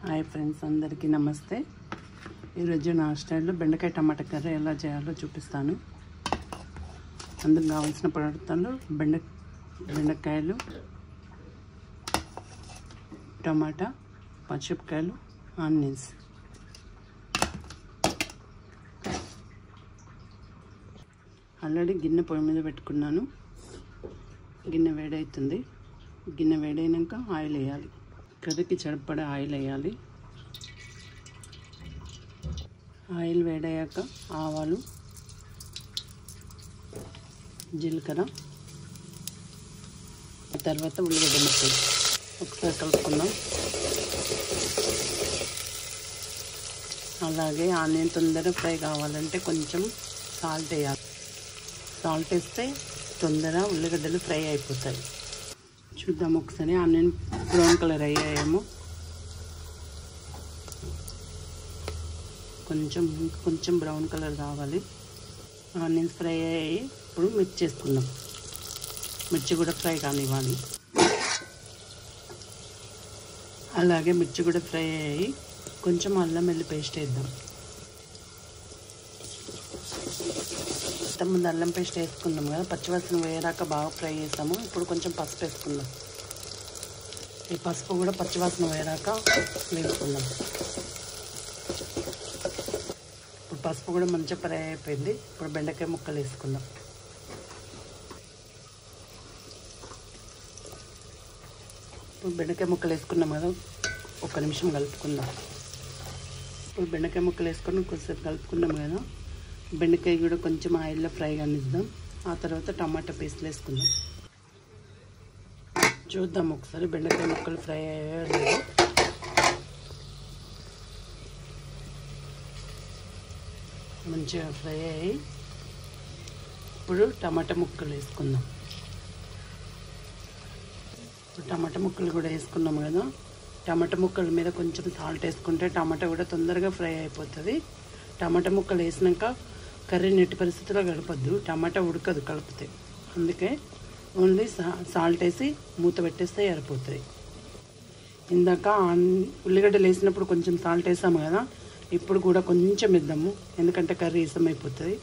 Hi friends, అందరికీ నమస్తే. ఈరోజు నా స్టైల్లో బెండకాయ టమాటా కర్రీ ఎలా చేయాలో చూపిస్తాను. అందుకు కావాల్సిన పదార్థాలు బెండకాయలు, టమాటా, పచ్చిమిరపకాయలు, ఆనియన్స్. ఆల్రెడీ గిన్నె పొయ్యి మీద పెట్టుకున్నాను. గిన్నె వేడవుతుంది. గిన్నె వేడైనాక ఆయిల్ వేయాలి. కర్రీకి సరిపడా ఆయిల్ వేయాలి. ఆయిల్ వేడయ్యాక ఆవాలు, జీలకర్ర, తర్వాత ఉల్లిగడ్డ ముక్కలు ఒకసారి కలుపుకుందాం. అలాగే ఆనియన్ తొందరగా ఫ్రై కావాలంటే కొంచెం సాల్ట్ వేయాలి. సాల్ట్ వేస్తే తొందరగా ఉల్లిగడ్డలు ఫ్రై అయిపోతాయి. చూద్దాం ఒకసారి. ఆనియన్ బ్రౌన్ కలర్ అయ్యాయేమో. కొంచెం బ్రౌన్ కలర్ కావాలి. ఆనియన్స్ ఫ్రై అయ్యాయి. ఇప్పుడు మిర్చి వేసుకుందాం. మిర్చి కూడా ఫ్రై కానివ్వాలి. అలాగే మిర్చి కూడా ఫ్రై అయ్యాయి. కొంచెం అల్లం వెల్లుల్లి పేస్ట్ వేద్దాం. ముందు అల్లం పేస్ట్ వేసుకుందాం కదా, పచ్చివాసన వేయరాక బాగా ఫ్రై చేసాము. ఇప్పుడు కొంచెం పసుపు వేసుకుందాం. ఈ పసుపు కూడా పచ్చివాసన వేయరాక వేసుకుందాం. ఇప్పుడు పసుపు కూడా మంచిగా ఫ్రై అయిపోయింది. ఇప్పుడు బెండకాయ ముక్కలు వేసుకుందాం. ఇప్పుడు బెండకాయ ముక్కలు వేసుకున్నాం కదా, ఒక నిమిషం కలుపుకుందాం. ఇప్పుడు బెండకాయ ముక్కలు వేసుకొని కొంచెంసేపు కలుపుకున్నాం కదా, బెండకాయ కూడా కొంచెం ఆయిల్లో ఫ్రై కానిద్దాం. ఆ తర్వాత టమాటా పేస్ట్లు వేసుకుందాం. చూద్దాం ఒకసారి బెండకాయ ముక్కలు ఫ్రై అయ్యాయో లేదో. మంచిగా ఫ్రై అయ్యి ఇప్పుడు టమాటా ముక్కలు వేసుకుందాం. ఇప్పుడు టమాటా ముక్కలు కూడా వేసుకున్నాం కదా, టమాటా ముక్కల మీద కొంచెం సాల్ట్ వేసుకుంటే టమాటా కూడా తొందరగా ఫ్రై అయిపోతుంది. టమాటా ముక్కలు వేసినాక కర్రీ నెట్టి పరిస్థితిలో కలపద్దు, టమాటా ఉడకదు కలిపితే. అందుకే ఓన్లీ సాల్ట్ వేసి మూత పెట్టేస్తే సరిపోతుంది. ఇందాక ఉల్లిగడ్డలు వేసినప్పుడు కొంచెం సాల్ట్ వేసాము కదా, ఇప్పుడు కూడా కొంచెం ఇద్దాము. ఎందుకంటే కర్రీ ఇసం అయిపోతుంది.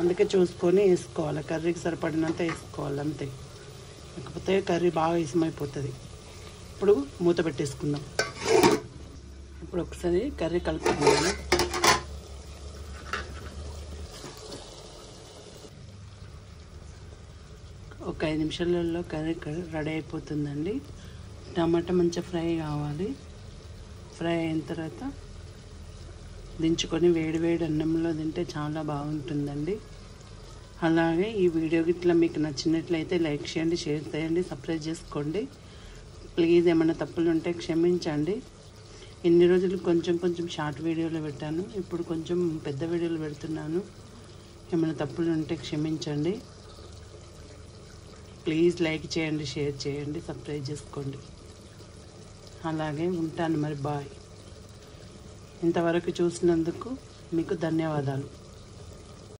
అందుకే చూసుకొని వేసుకోవాలి. కర్రీకి సరిపడినంత వేసుకోవాలి అంతే, లేకపోతే కర్రీ బాగా ఇసం అయిపోతుంది. ఇప్పుడు మూత పెట్టేసుకుందాం. ఇప్పుడు ఒకసారి కర్రీ కలుపుకుందాము. ఒక 5 నిమిషాలలో కర్రీ రెడీ అయిపోతుందండి. టమాటా మంచిగా ఫ్రై కావాలి. ఫ్రై అయిన తర్వాత దించుకొని వేడి అన్నంలో తింటే చాలా బాగుంటుందండి. అలాగే ఈ వీడియో గిట్లా మీకు నచ్చినట్లయితే లైక్ చేయండి, షేర్ చేయండి, సబ్స్క్రైబ్ చేసుకోండి. ప్లీజ్ ఏమైనా తప్పులు ఉంటే క్షమించండి. ఇన్ని రోజులు కొంచెం షార్ట్ వీడియోలు పెట్టాను, ఇప్పుడు కొంచెం పెద్ద వీడియోలు పెడుతున్నాను. ఏమైనా తప్పులు ఉంటే క్షమించండి. ప్లీజ్ లైక్ చేయండి, షేర్ చేయండి, సబ్స్క్రైబ్ చేసుకోండి. అలాగే ఉంటాను మరి. బాయ్. ఇంతవరకు చూసినందుకు మీకు ధన్యవాదాలు.